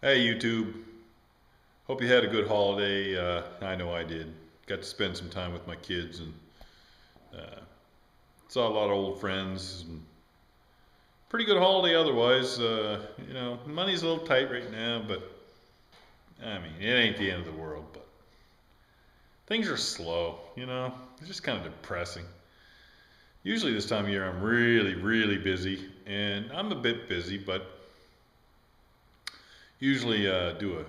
Hey YouTube, hope you had a good holiday. I know I did. Got to spend some time with my kids and uh, saw a lot of old friends. And pretty good holiday otherwise. Money's a little tight right now, but I mean, it ain't the end of the world. But things are slow, it's just kind of depressing. Usually this time of year I'm really, really busy, and I'm a bit busy, but usually do a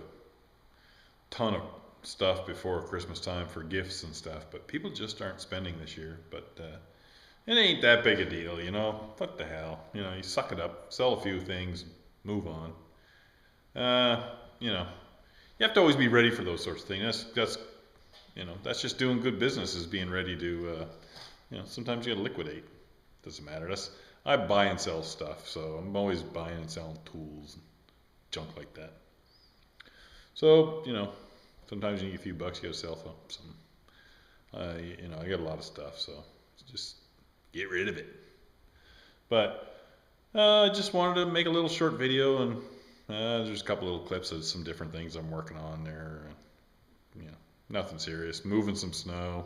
ton of stuff before Christmas time for gifts and stuff, but people just aren't spending this year. But it ain't that big a deal. What the hell? You suck it up, sell a few things, move on. You have to always be ready for those sorts of things. That's just doing good business is being ready to. Sometimes you got to liquidate. Doesn't matter. I buy and sell stuff, so I'm always buying and selling tools and junk like that. So sometimes you need a few bucks, you gotta sell some. I got a lot of stuff, so just get rid of it. But I just wanted to make a little short video, and there's a couple little clips of some different things I'm working on there. You know, Nothing serious. Moving some snow.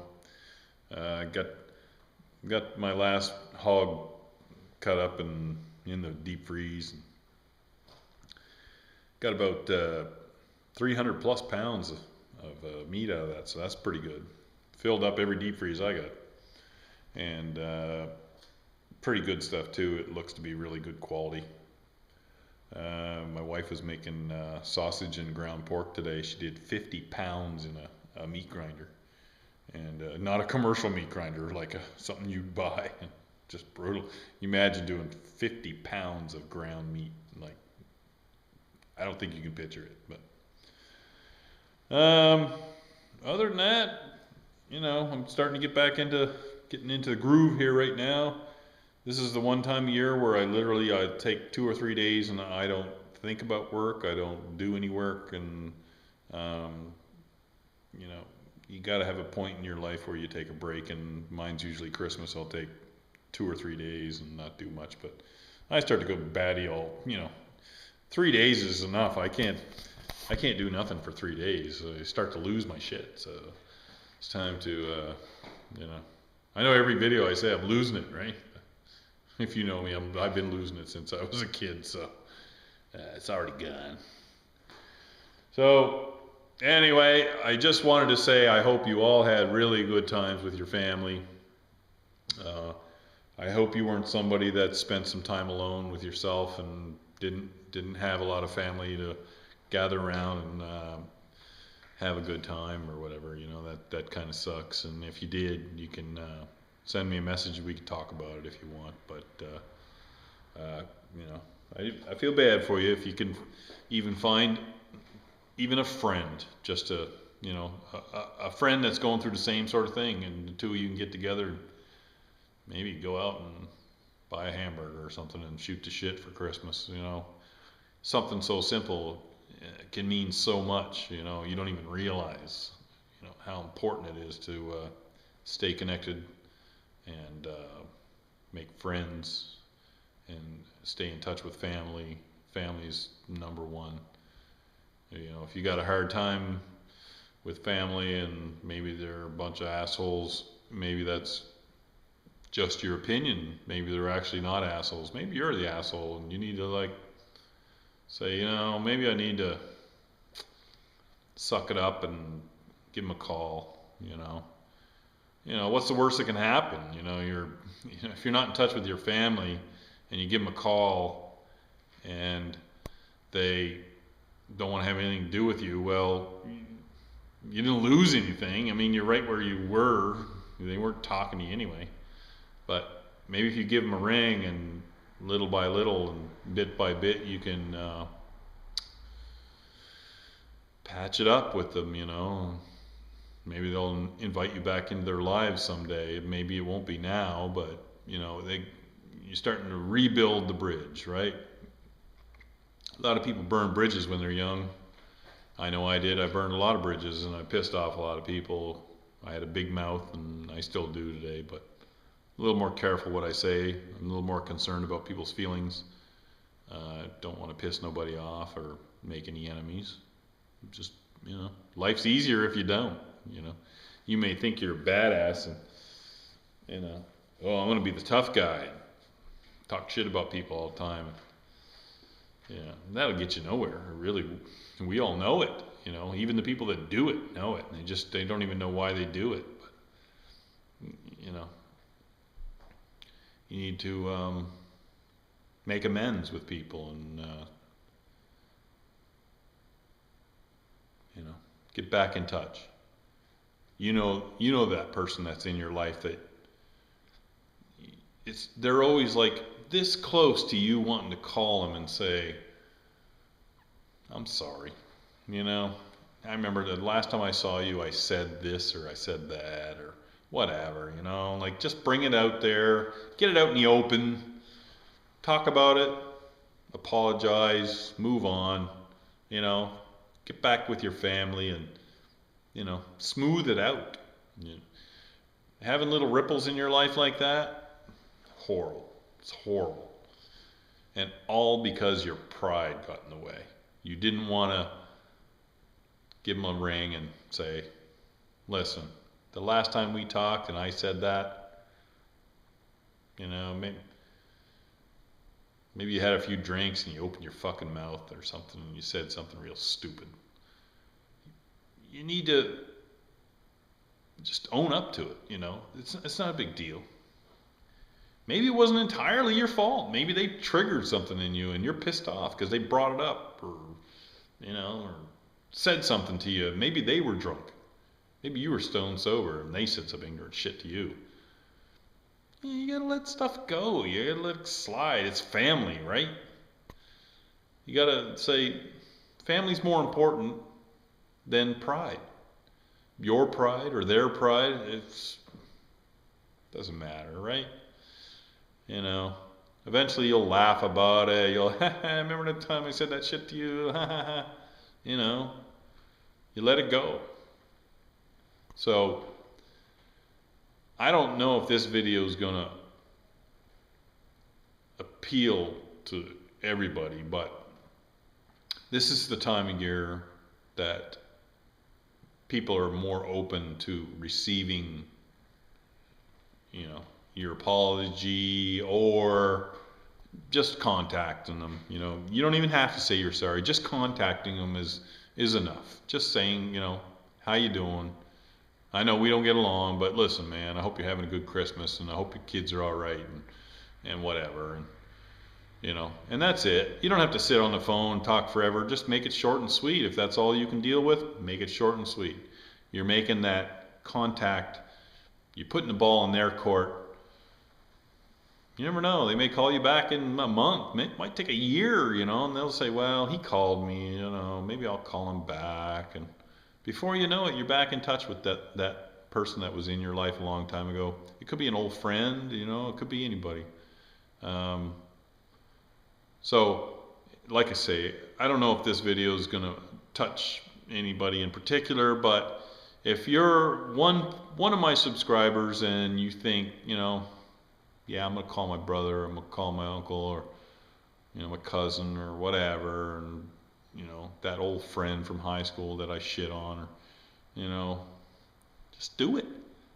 Got my last hog cut up and in the deep freeze. Got about 300 plus pounds of meat out of that, so that's pretty good. Filled up every deep freeze I got, and pretty good stuff too. It looks to be really good quality. My wife was making sausage and ground pork today. She did 50 pounds in a meat grinder, and not a commercial meat grinder like something you'd buy. Just brutal. You imagine doing 50 pounds of ground meat. Like, I don't think you can picture it, but other than that, I'm starting to get back into getting into the groove here right now. This is the one time of year where I take 2 or 3 days and I don't think about work. I don't do any work, and um, you know, you got to have a point in your life where you take a break. And mine's usually Christmas. I'll take 2 or 3 days and not do much. But I start to go batty all. 3 days is enough. I can't do nothing for 3 days. I start to lose my shit. So it's time to, I know every video I say I'm losing it, right? If you know me, I've been losing it since I was a kid, so it's already gone. So anyway, I just wanted to say I hope you all had really good times with your family. Uh, I hope you weren't somebody that spent some time alone with yourself and didn't have a lot of family to gather around and have a good time or whatever. That kind of sucks. And if you did, you can send me a message. We can talk about it if you want. But I feel bad for you if you can even find even a friend, just a friend that's going through the same sort of thing, and the two of you can get together, and maybe go out and buy a hamburger or something and shoot the shit for Christmas. Something so simple can mean so much. You don't even realize how important it is to stay connected and make friends and stay in touch with family. Family's number one. If you got a hard time with family and maybe they're a bunch of assholes, maybe that's just your opinion. Maybe they're actually not assholes. Maybe you're the asshole and you need to say, maybe I need to suck it up and give them a call. What's the worst that can happen? If you're not in touch with your family and you give them a call and they don't want to have anything to do with you, well, you didn't lose anything. I mean, you're right where you were. They weren't talking to you anyway. But maybe if you give them a ring and little by little and bit by bit, you can patch it up with them. Maybe they'll invite you back into their lives someday. Maybe it won't be now, but you're starting to rebuild the bridge, right? A lot of people burn bridges when they're young. I know I did. I burned a lot of bridges and I pissed off a lot of people. I had a big mouth and I still do today, but a little more careful what I say. I'm a little more concerned about people's feelings. Don't want to piss nobody off or make any enemies. Just, life's easier if you don't, You may think you're a badass and, oh, I'm going to be the tough guy. Talk shit about people all the time. Yeah, that'll get you nowhere. Really, we all know it. Even the people that do it know it. They don't even know why they do it. But you need to make amends with people and get back in touch. You know that person that's in your life that they're always like this close to you wanting to call them and say, I'm sorry. I remember the last time I saw you, I said this or I said that or whatever, like just bring it out there, get it out in the open, talk about it, apologize, move on, get back with your family and, smooth it out. Having little ripples in your life like that, horrible. It's horrible. And all because your pride got in the way. You didn't want to give them a ring and say, listen, the last time we talked and I said that, maybe you had a few drinks and you opened your fucking mouth or something and you said something real stupid. You need to just own up to it, It's not a big deal. Maybe it wasn't entirely your fault. Maybe they triggered something in you and you're pissed off because they brought it up or said something to you. Maybe they were drunk. Maybe you were stone sober and they said some ignorant shit to you. You gotta let stuff go. You gotta let it slide. It's family, right? You gotta say family's more important than pride. Your pride or their pride, doesn't matter, right? Eventually you'll laugh about it. You'll, remember the time I said that shit to you? You let it go. So, I don't know if this video is going to appeal to everybody, but this is the time of year that people are more open to receiving, your apology or just contacting them. You don't even have to say you're sorry. Just contacting them is enough. Just saying, how you doing? I know we don't get along, but listen, man, I hope you're having a good Christmas and I hope your kids are all right and whatever. And that's it. You don't have to sit on the phone and talk forever. Just make it short and sweet. If that's all you can deal with, make it short and sweet. You're making that contact. You're putting the ball in their court. You never know. They may call you back in a month. It might take a year, and they'll say, well, he called me, maybe I'll call him back. And before you know it, you're back in touch with that person that was in your life a long time ago. It could be an old friend, it could be anybody. So, like I say, I don't know if this video is going to touch anybody in particular, but if you're one of my subscribers and you think, yeah, I'm going to call my brother, I'm going to call my uncle or, my cousin or whatever, and, that old friend from high school that I shit on, or, just do it.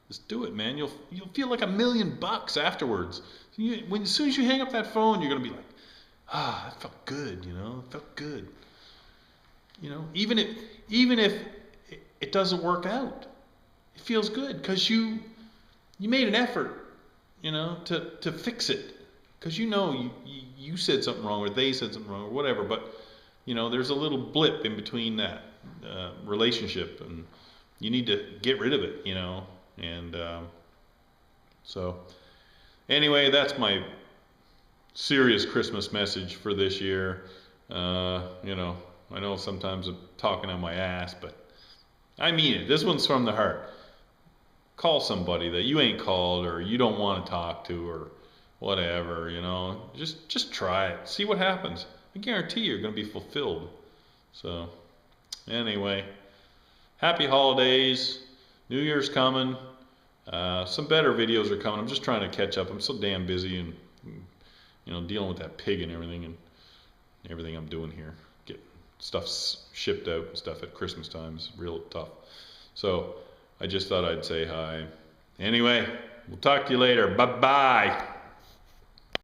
Just do it, man. You'll feel like $1 million afterwards. As soon as you hang up that phone, you're going to be like, that felt good, it felt good. Even if it doesn't work out, it feels good because you made an effort, to fix it. Because you said something wrong or they said something wrong or whatever, but, there's a little blip in between that relationship and you need to get rid of it, and so anyway, that's my serious Christmas message for this year. I know sometimes I'm talking on my ass, but I mean it. This one's from the heart. Call somebody that you ain't called or you don't want to talk to or whatever, just try it. See what happens. I guarantee you're going to be fulfilled. So anyway, happy holidays. New Year's coming. Some better videos are coming. I'm just trying to catch up. I'm so damn busy and dealing with that pig and everything I'm doing here. stuff's shipped out and stuff at Christmas time is real tough. So I just thought I'd say hi. Anyway, we'll talk to you later. Bye bye.